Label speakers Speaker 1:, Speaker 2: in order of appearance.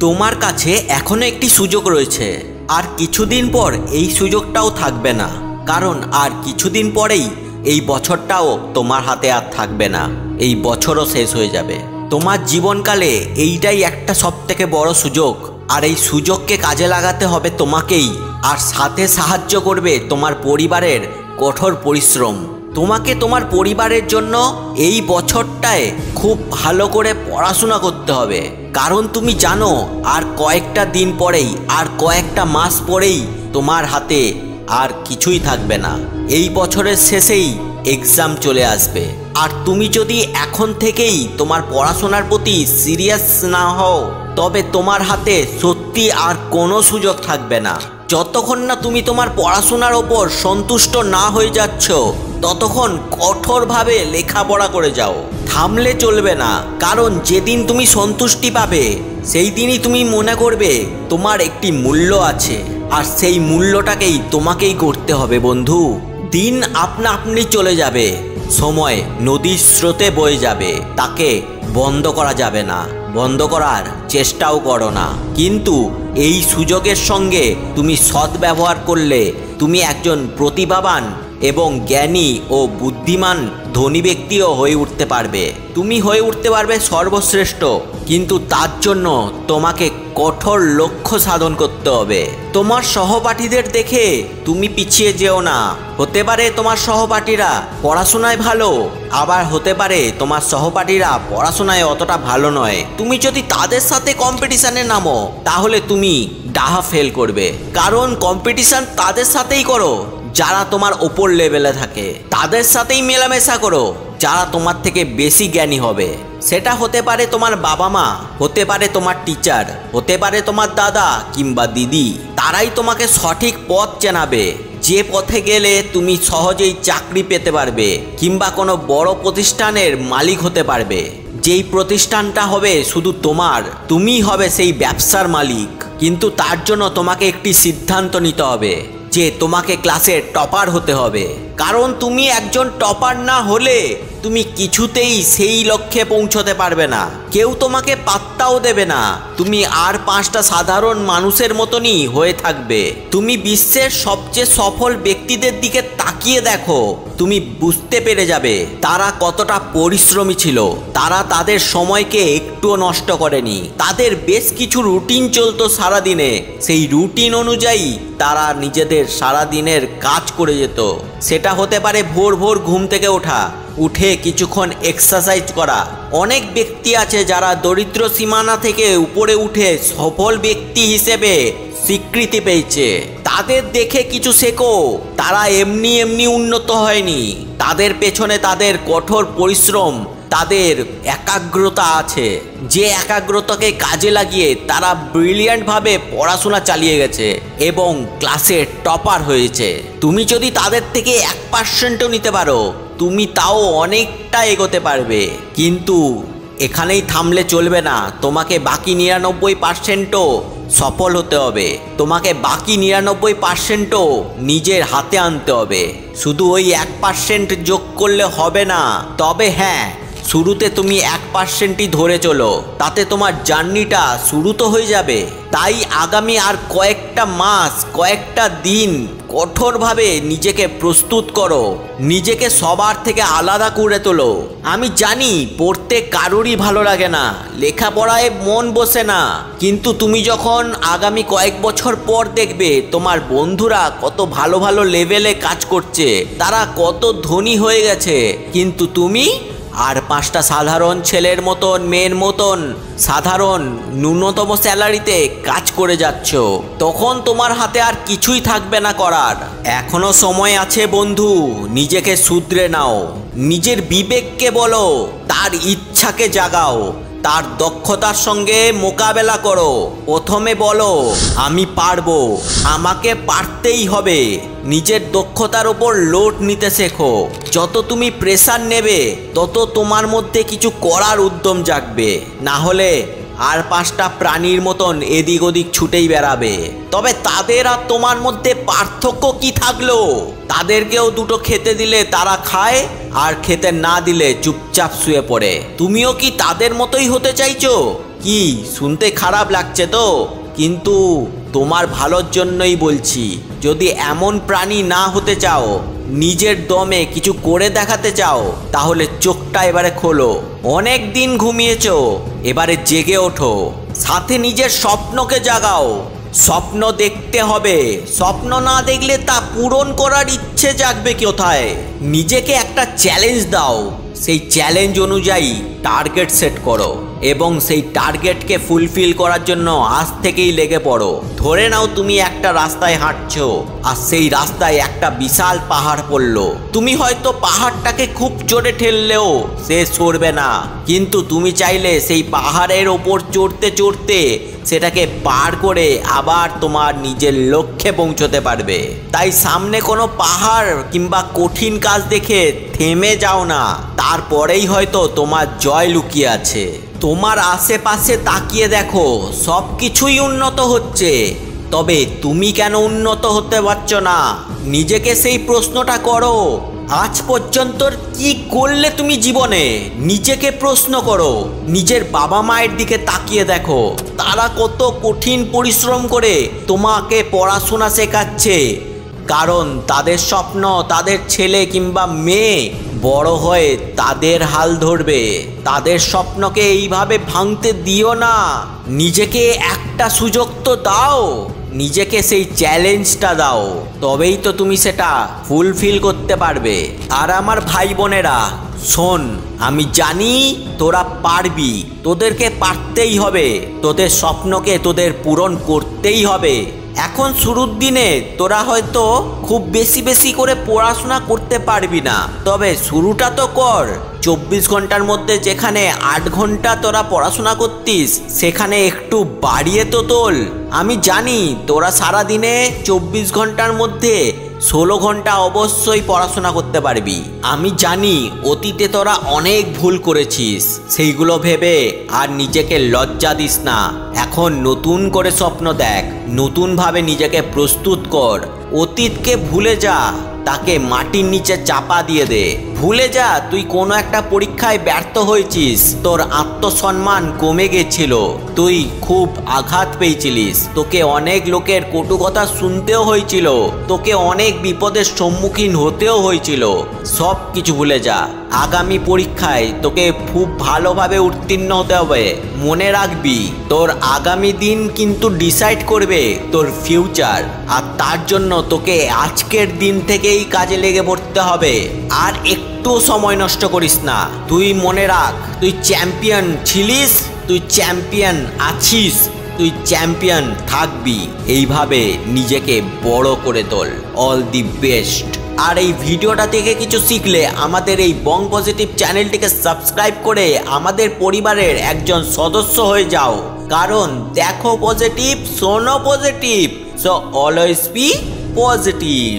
Speaker 1: তোমার কাছে এখনো একটি সুযোগ রয়েছে, আর কিছুদিন পর এই সুযোগটাও থাকবে না, কারণ আর কিছুদিন পরেই এই বছরটাও তোমার হাতে আর থাকবে না, এই বছরও শেষ হয়ে যাবে। তোমার জীবনকালে এইটাই একটা সবথেকে বড় সুযোগ, আর এই সুযোগকে কাজে লাগাতে হবে তোমাকেই, আর সাথে সাহায্য করবে তোমার পরিবারের কঠোর পরিশ্রম। তোমাকে তোমার পরিবারের জন্য এই বছরটায় খুব ভালো করে পড়াশোনা করতে হবে, কারণ তুমি জানো আর কয়েকটা দিন পরেই, আর কয়েকটা মাস পরেই তোমার হাতে আর কিছুই থাকবে না। এই বছরের শেষেই এক্সাম চলে আসবে, আর তুমি যদি এখন থেকেই তোমার পড়াশোনার প্রতি সিরিয়াস না হও, তবে তোমার হাতে সত্যি আর কোনো সুযোগ থাকবে না। যতক্ষণ না তুমি তোমার পড়াশোনার ওপর সন্তুষ্ট না হয়ে যাচ্ছ, ততক্ষণ কঠোরভাবে লেখাপড়া করে যাও, থামলে চলবে না। কারণ যেদিন তুমি সন্তুষ্টি পাবে, সেই দিনই তুমি মনে করবে তোমার একটি মূল্য আছে, আর সেই মূল্যটাকেই তোমাকেই করতে হবে বন্ধু। দিন আপনা আপনি চলে যাবে, সময় নদীর স্রোতে বয়ে যাবে, তাকে বন্ধ করা যাবে না, বন্ধ করার চেষ্টাও করো না। কিন্তু এই সুযোগের সঙ্গে তুমি সদ্ব্যবহার করলে তুমি একজন প্রতিভাবান এবং জ্ঞানী ও বুদ্ধিমান ধনী ব্যক্তিও হয়ে উঠতে পারবে। তুমি হয়ে উঠতে পারবে সর্বশ্রেষ্ঠ, কিন্তু তার জন্য তোমাকে কঠোর লক্ষ্য সাধন করতে হবে। তোমার সহপাঠীদের দেখে তুমি পিছিয়ে যেও না। হতে পারে তোমার সহপাঠীরা পড়াশোনায় ভালো, আবার হতে পারে তোমার সহপাঠীরা পড়াশোনায় অতটা ভালো নয়। তুমি যদি তাদের সাথে কম্পিটিশানে নামো, তাহলে তুমি ডাহা ফেল করবে, কারণ কম্পিটিশান তাদের সাথেই করো যারা তোমার ওপর লেভেলে থাকে, তাদের সাথেই মেলামেশা করো যারা তোমার থেকে বেশি জ্ঞানী হবে। সেটা হতে পারে তোমার বাবা মা, হতে পারে তোমার টিচার, হতে পারে তোমার দাদা কিংবা দিদি। তারাই তোমাকে সঠিক পথ চেনাবে, যে পথে গেলে তুমি সহজেই চাকরি পেতে পারবে কিংবা কোনো বড় প্রতিষ্ঠানের মালিক হতে পারবে। যেই প্রতিষ্ঠানটা হবে শুধু তোমার, তুমিই হবে সেই ব্যবসার মালিক। কিন্তু তার জন্য তোমাকে একটি সিদ্ধান্ত নিতে হবে যে তোমাকে ক্লাসের টপার হতে হবে, কারণ তুমি একজন টপার না হলে তুমি কিছুতেই সেই লক্ষ্যে পৌঁছতে পারবে না। কেউ তোমাকে পাত্তাও দেবে না, তুমি আর 5টা সাধারণ মানুষের মতনই হয়ে থাকবে। তুমি বিশ্বের সবচেয়ে সফল ব্যক্তিদের দিকে তাকিয়ে দেখো, তুমি বুঝতে পেরে যাবে তারা কতটা পরিশ্রমী ছিল। তারা তাদের সময়কে একটুও নষ্ট করেনি, তাদের বেশ কিছু রুটিন চলতো সারাদিনে, সেই রুটিন অনুযায়ী তারা নিজেদের সারাদিনের কাজ করে যেত। সেটা হতে পারে ভোর ভোর ঘুম থেকে ওঠা, উঠে কিছুক্ষণ এক্সারসাইজ করা। অনেক ব্যক্তি আছে যারা দরিদ্র সীমানা থেকে উপরে উঠে সফল ব্যক্তি হিসেবে স্বীকৃতি পেয়েছে। তাদের দেখে কিছু শেখো, তারা এমনি এমনি উন্নত হয়নি, তাদের পেছনে তাদের কঠোর পরিশ্রম, তাদের একাগ্রতা আছে, যে একাগ্রতাকে কাজে লাগিয়ে তারা ব্রিলিয়ান্টভাবে পড়াশোনা চালিয়ে গেছে এবং ক্লাসে টপার হয়েছে। তুমি যদি তাদের থেকে 1%ও নিতে পারো, তুমি তাও অনেকটা এগোতে পারবে। কিন্তু এখানেই থামলে চলবে না, তোমাকে বাকি 99%ও সফল হতে হবে, তোমাকে বাকি 99%ও নিজের হাতে আনতে হবে। শুধু ওই 1% যোগ করলে হবে না। তবে হ্যাঁ, শুরুতে তুমি 1%ই ধরে চলো, তাতে তোমার জার্নিটা শুরু তো হয়ে যাবে। তাই আগামী আর কয়েকটা মাস, কয়েকটা দিন কঠোরভাবে নিজেকে প্রস্তুত করো, নিজেকে সবার থেকে আলাদা করে তোলো। আমি জানি পড়তে কারোরই ভালো লাগে না, লেখাপড়ায় মন বসে না, কিন্তু তুমি যখন আগামী কয়েক বছর পর দেখবে তোমার বন্ধুরা কত ভালো ভালো লেভেলে কাজ করছে, তারা কত ধনী হয়ে গেছে, কিন্তু তুমি আর 5টা সাধারণ ছেলের মতন, মেয়ের মতন সাধারণ ন্যূনতম স্যালারিতে কাজ করে যাচ্ছ, তখন তোমার হাতে আর কিছুই থাকবে না করার। এখনো সময় আছে বন্ধু, নিজেকে শুধরে নাও, নিজের বিবেককে বলো, তার ইচ্ছাকে জাগাও, তার দক্ষতার সঙ্গে মোকাবেলা করো। প্রথমে বলো আমি পারবো, আমাকে পারতেই হবে। নিজের দক্ষতার উপর লোড নিতে শেখো। যত তুমি প্রেসার নেবে, তত তোমার মধ্যে কিছু করার উদ্যম জাগবে। না হলে আর 5টা প্রাণীর মতন এদিক ওদিক ছুটেই বেড়াবে। তবে তাদের আর তোমার মধ্যে পার্থক্য কি থাকলো? তাদেরকেও দুটো খেতে দিলে তারা খায়, আর খেতে না দিলে চুপচাপ শুয়ে পড়ে। তুমিও কি তাদের মতোই হতে চাইছো? কি শুনতে খারাপ লাগছে তো, কিন্তু তোমার ভালোর জন্যই বলছি। যদি এমন প্রাণী না হতে চাও, নিজের দমে কিছু করে দেখাতে চাও, তাহলে চোখটা এবারে খোলো। অনেক দিন ঘুমিয়েছো, এবারে জেগে ওঠো, সাথে নিজের স্বপ্নকে জাগাও। স্বপ্ন দেখতে হবে, স্বপ্ন না দেখলে তা পূরণ করার ইচ্ছে জাগবে কোথায়? নিজেকে একটা চ্যালেঞ্জ দাও, সেই চ্যালেঞ্জ অনুযায়ী টার্গেট সেট করো এবং সেই টার্গেটকে ফুলফিল করার জন্য আজ থেকেই লেগে পড়ো। ধরে নাও তুমি একটা রাস্তায় হাঁটছো, আর সেই রাস্তায় একটা বিশাল পাহাড় পড়লো। তুমি হয়তো পাহাড়টাকে খুব জোরে ঠেললেও সে সরবে না, কিন্তু তুমি চাইলে সেই পাহাড়ের ওপর চড়তে চড়তে সেটাকে পার করে আবার তোমার নিজের লক্ষ্যে পৌঁছতে পারবে। তাই সামনে কোনো পাহাড় কিংবা কঠিন কাজ দেখে থেমে যাও না, তারপরেই হয়তো তোমার জয় লুকিয়ে আছে। তোমার আশেপাশে তাকিয়ে দেখো, সব কিছুই উন্নত হচ্ছে, তবে তুমি কেন উন্নত হতে পারছো না? নিজেকে সেই প্রশ্নটা করো। আজ পর্যন্ত কি করলে তুমি জীবনে? নিজেকে প্রশ্ন করো। নিজের বাবা মায়ের দিকে তাকিয়ে দেখো, তারা কত কঠিন পরিশ্রম করে তোমাকে পড়াশোনা শেখাচ্ছে, কারণ তাদের স্বপ্ন তাদের ছেলে কিংবা মেয়ে বড় হয়ে তাদের হাল ধরবে। তাদের স্বপ্নকে এইভাবে ভাঙতে দিও না। নিজেকে একটা সুযোগ তো দাও, নিজেকে সেই চ্যালেঞ্জটা দাও, তবেই তো তুমি সেটা ফুলফিল করতে পারবে। আর আমার ভাই বোনেরা শোন, আমি জানি তোরা পারবি, তোদেরকে পারতেই হবে, তোদের স্বপ্নকে তোদের পূরণ করতেই হবে। এখন শুরুর দিনে তোরা হয়তো খুব বেশি বেশি করে পড়াশোনা করতে পারবি না, তবে শুরুটা তো কর। 24 ঘন্টার মধ্যে যেখানে 8 ঘন্টা তোরা পড়াশোনা করতিস, সেখানে একটু বাড়িয়ে তো তোল। আমি জানি তোরা সারাদিনে 24 ঘন্টার মধ্যে 16 ঘন্টা অবশ্যই পড়াশোনা করতে পারবি। আমি জানি অতীতে তোরা অনেক ভুল করেছিস, সেইগুলো ভেবে আর নিজেকে লজ্জা দিস না। এখন নতুন করে স্বপ্ন দেখ, নতুনভাবে নিজেকে প্রস্তুত কর। অতীতকে ভুলে যা, তাকে মাটির নিচে চাপা দিয়ে দে। ভুলে যা তুই কোনো একটা পরীক্ষায় ব্যর্থ হয়েছিস, তোর আত্মসম্মান কমে গেছিল, তুই খুব আঘাত পেয়েছিলিস, তোকে অনেক লোকের কটু কথা শুনতেও হয়েছিল, তোকে অনেক বিপদের সম্মুখীন হতেও হয়েছিল। সব কিছু ভুলে যা। আগামী পরীক্ষায় তোকে খুব ভালোভাবে উত্তীর্ণ হতে হবে। মনে রাখবি, তোর আগামী দিন কিন্তু ডিসাইড করবে তোর ফিউচার, আর তার জন্য তোকে আজকের দিন থেকেই কাজে লেগে পড়তে হবে। আর একটু সময় নষ্ট করিস না। তুই মনে রাখ, তুই চ্যাম্পিয়ন ছিলিস, তুই চ্যাম্পিয়ন আছিস, তুই চ্যাম্পিয়ন থাকবি। এইভাবে নিজেকে বড় করে তোল। All the best. আর এই ভিডিওটা থেকে কিছু শিখলে আমাদের এই বং পজিটিভ চ্যানেলটিকে সাবস্ক্রাইব করে আমাদের পরিবারের একজন সদস্য হয়ে যাও, কারণ দেখো পজিটিভ, শোনো positive, so always be positive.